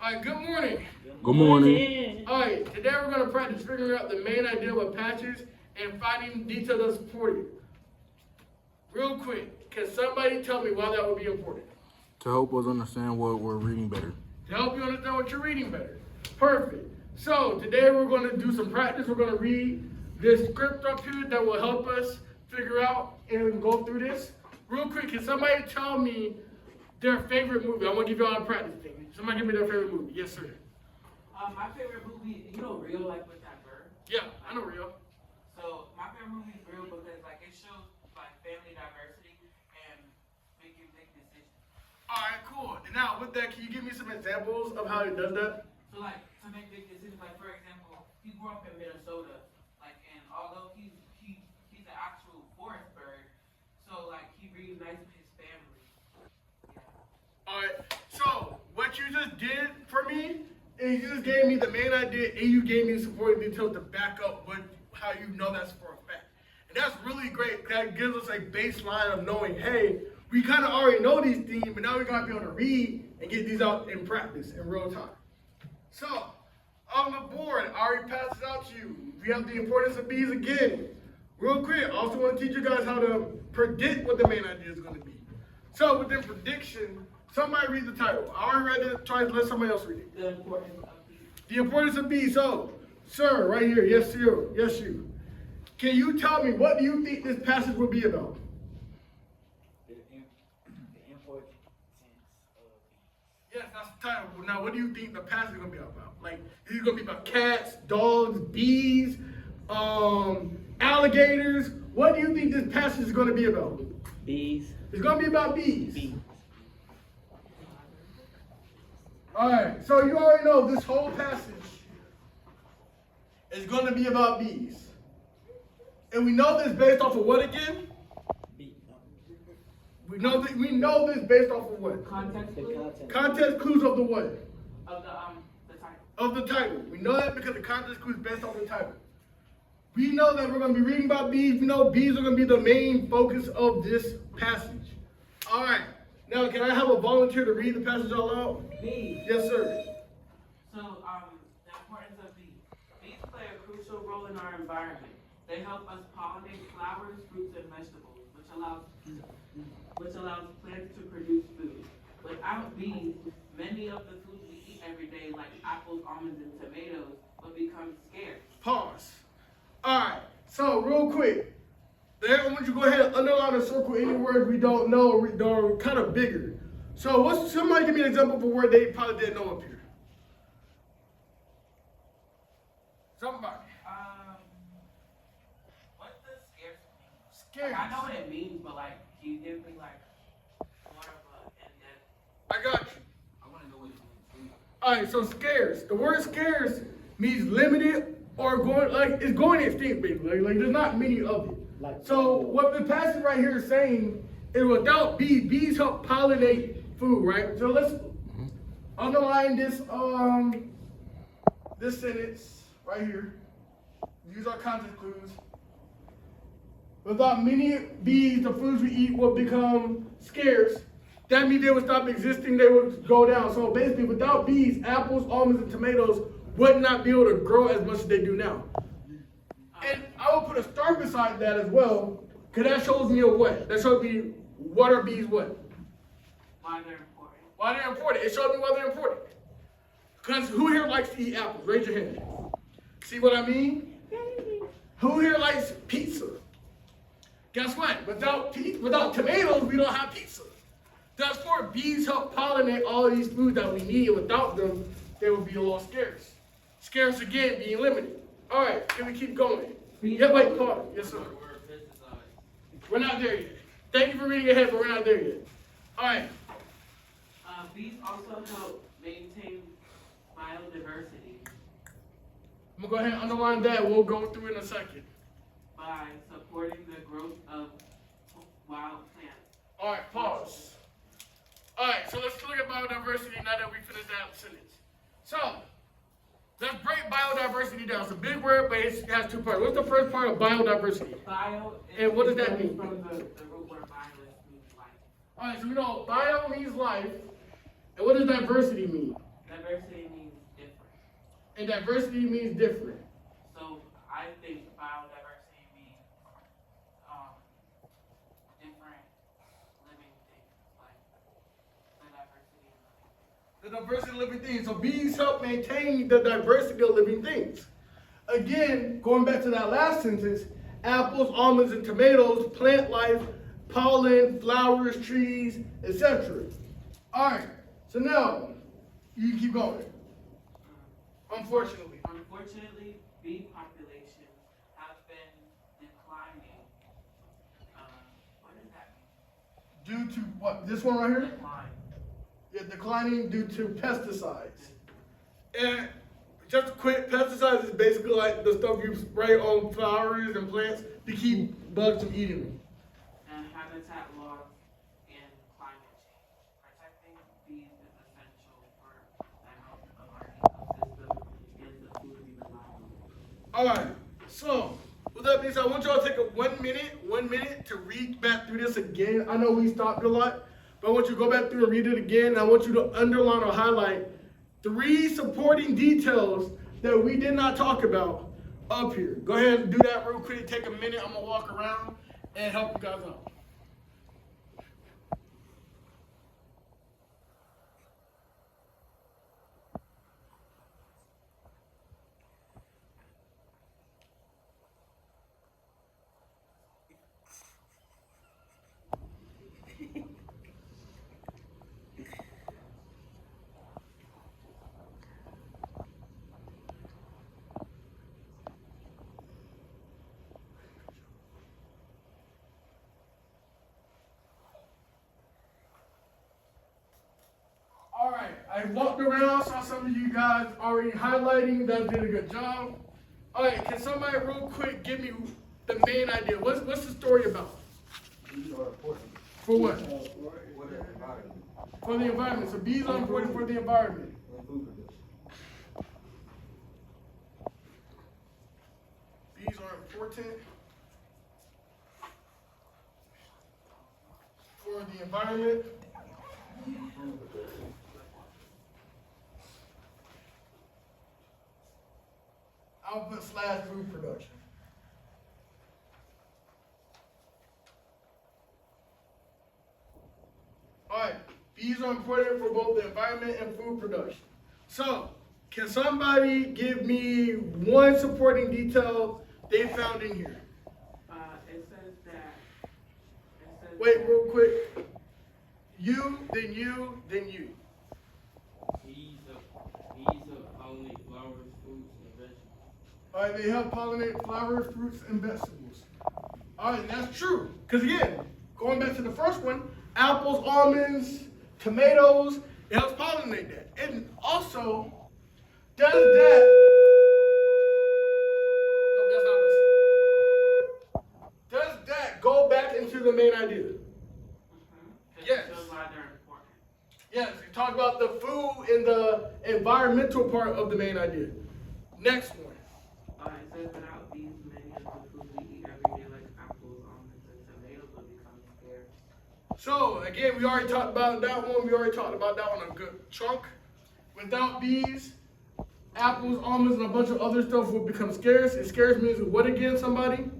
All right, good morning. Good morning. All right, today we're going to practice figuring out the main idea of a passage and finding details that support it. Real quick, can somebody tell me why that would be important? To help us understand what we're reading better. To help you understand what you're reading better. Perfect. So today we're going to do some practice. We're going to read this script up here that will help us figure out and go through this. Real quick, can somebody tell me their favorite movie? I want to give you all a practice thing. Somebody give me their favorite movie. Yes, sir. My favorite movie, Real, like with that bird. Yeah, I know Real. So my favorite movie is Real because like it shows like family diversity and making big decisions. All right, cool. And now with that, can you give me some examples of how it does that? So like to make big decisions, like for example, he grew up in Minnesota, like and although he's an actual forest bird, so like he reunites with his family. Yeah. All right. So what you just did for me is you just gave me the main idea and you gave me supporting details to back up how you know that's for a fact. And that's really great. That gives us a baseline of knowing, hey, we kind of already know these things, but now we got to be able to read and get these out in practice in real time. So on the board, I already passed it out to you. We have the importance of bees again. Real quick, I also want to teach you guys how to predict what the main idea is going to be. So within prediction, somebody read the title. I already read it, try to let somebody else read it. The importance of bees. The importance of bees. So, sir, right here, yes you, yes you. Can you tell me, what do you think this passage will be about? The importance of Yes, that's the title. Now, what do you think the passage is going to be about? Like, is it going to be about cats, dogs, bees, alligators? What do you think this passage is going to be about? bees. It's going to be about bees. Bees. All right, so you already know this whole passage is going to be about bees. And we know this based off of what again? Bee. We know this based off of what? Context The clue content. Context clues of the what? of the title. Of the title. We know that because the context clues based off the title. We know that we're going to be reading about bees. We know bees are going to be the main focus of this passage. All right. Now, can I have a volunteer to read the passage all out? Bees. Yes, sir. So, the importance of bees. Bees play a crucial role in our environment. They help us pollinate flowers, fruits, and vegetables, which allows plants to produce food. Without bees, many of the foods we eat every day, like apples, almonds, and tomatoes, would become scarce. Pause. All right. So, real quick. There, I want you to go ahead and underline or circle any words we don't know or are kind of bigger. So, somebody give me an example of a word they probably didn't know up here. Somebody. What does scarce mean? Scarce. Like, I know what it means, but like, can you give me like more of a in-depth? I got you. I want to know what it means. All right, so scarce. The word scarce means limited or it's going extinct, basically. Like there's not many of it. So what the passage right here is saying is without bees help pollinate food, right? So let's underline this this sentence right here. Use our context clues. Without many bees, the foods we eat will become scarce. That means they would stop existing, they would go down. So basically, without bees, apples, almonds, and tomatoes would not be able to grow as much as they do now. And I will put a star beside that as well, because that shows me a what? That shows me what are bees what? Why they're important. Why they're important. It shows me why they're important. Because who here likes to eat apples? Raise your hand. See what I mean? Who here likes pizza? Guess what? Without tomatoes, we don't have pizza. Therefore, bees help pollinate all of these foods that we need. Without them, they would be a little scarce. Scarce again, being limited. All right, can we keep going? Yeah, wait, pause. Yes, sir. We're not there yet. Thank you for reading ahead, but we're not there yet. All right. Bees also help maintain biodiversity I'm going to go ahead and underline that. We'll go through it in a second. by supporting the growth of wild plants. All right, pause. All right, so let's look at biodiversity now that we finished that sentence. So, let's break biodiversity down. It's a big word, but it has two parts. What's the first part of biodiversity? Bio And what does that mean? From the root word bio means life. All right, so we know bio means life. And what does diversity mean? Diversity And diversity means different. So I think biodiversity means different living things, like the diversity of living things. The diversity of living things. So bees help maintain the diversity of living things. Again, going back to that last sentence, apples, almonds, and tomatoes, plant life, pollen, flowers, trees, etc. Alright, so now, you can keep going. Unfortunately. Unfortunately, bee populations have been declining. What does that mean? Due to what? This one right here? Decline. Yeah, declining due to pesticides. And just quick, pesticides is basically like the stuff you spray on flowers and plants to keep bugs from eating them. And habitat loss and climate change. Protecting bees is essential for the health of our ecosystem and the food we rely on. Alright, so with that being said, I want y'all to take a 1 minute to read back through this again. I know we stopped a lot, but I want you to go back through and read it again. And I want you to underline or highlight 3 supporting details that we did not talk about up here. Go ahead and do that real quick. Take a minute. I'm going to walk around and help you guys out. Alright, I walked around, saw some of you guys already highlighting. That did a good job. Alright, can somebody real quick give me the main idea? What's the story about? These are important. For what? For the environment. For the environment. So bees are important for the environment. And food production. Bees are important for the environment. Output / food production. Alright, bees are important for both the environment and food production. So, can somebody give me one supporting detail they found in here? It says that. Wait, real quick. You, then you, then you. Bees pollinate flowers, fruits, and vegetables. Alright, they help pollinate flowers, fruits, and vegetables. Alright, that's true. Because again, going back to the first one, apples, almonds, tomatoes, it helps pollinate that. And also, does that... No, that's not this. Does that go back into the main idea? Yes. It shows why they're important. Yes, you talk about the food and the environmental part of the main idea. Next one. It says without bees, many of the foods we eat every day, like apples, almonds, and tomatoes, will become scarce. So, again, we already talked about that one. We already talked about that one a good chunk. Without bees, apples, almonds, and a bunch of other stuff will become scarce. And scarce means what again, somebody?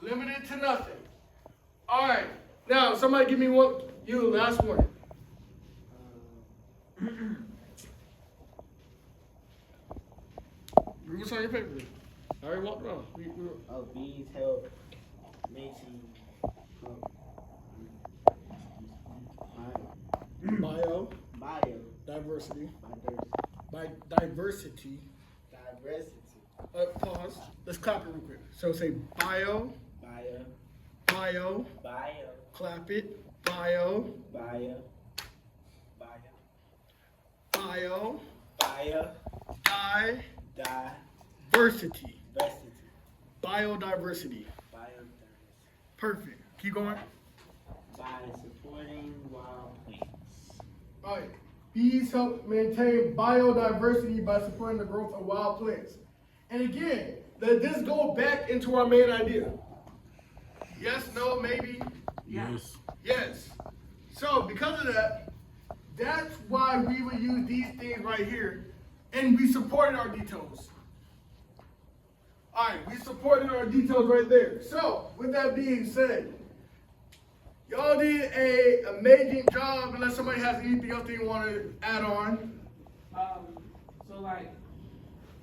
Limited to nothing. All right. Now, somebody give me one. You, last one. What's on your paper? I already walked around. Bees help maintain Bio. diversity. Diversity. Pause. Let's clap it real quick. So say bio. Clap it. Bio. Diversity. Biodiversity. Perfect. Keep going. By supporting wild plants. All right. Bees help maintain biodiversity by supporting the growth of wild plants. And again, this goes back into our main idea. Yes, no, maybe? Yes. Yes. So because of that, That's why we would use these things right here, and we supported our details. All right, we supported our details right there. So, with that being said, y'all did an amazing job. Unless somebody has anything else they want to add on. So like,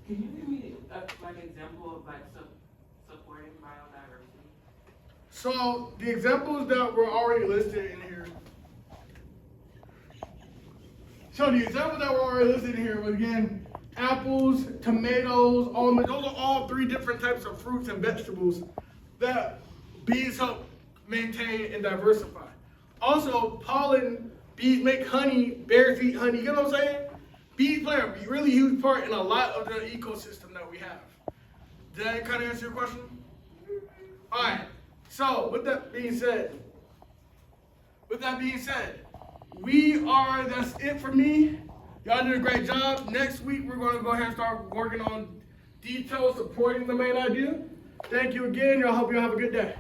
can you give me like example of like supporting biodiversity? So, the examples that were already listed in here. So, the examples that were already listed in here was again, apples, tomatoes, almonds. Those are all 3 different types of fruits and vegetables that bees help maintain and diversify. Also, pollen, bees make honey, bears eat honey. You know what I'm saying? Bees play a really huge part in a lot of the ecosystem that we have. Did that kind of answer your question? All right. So, with that being said, that's it for me. Y'all did a great job. Next week, we're going to go ahead and start working on details supporting the main idea. Thank you again. Y'all hope y'all have a good day.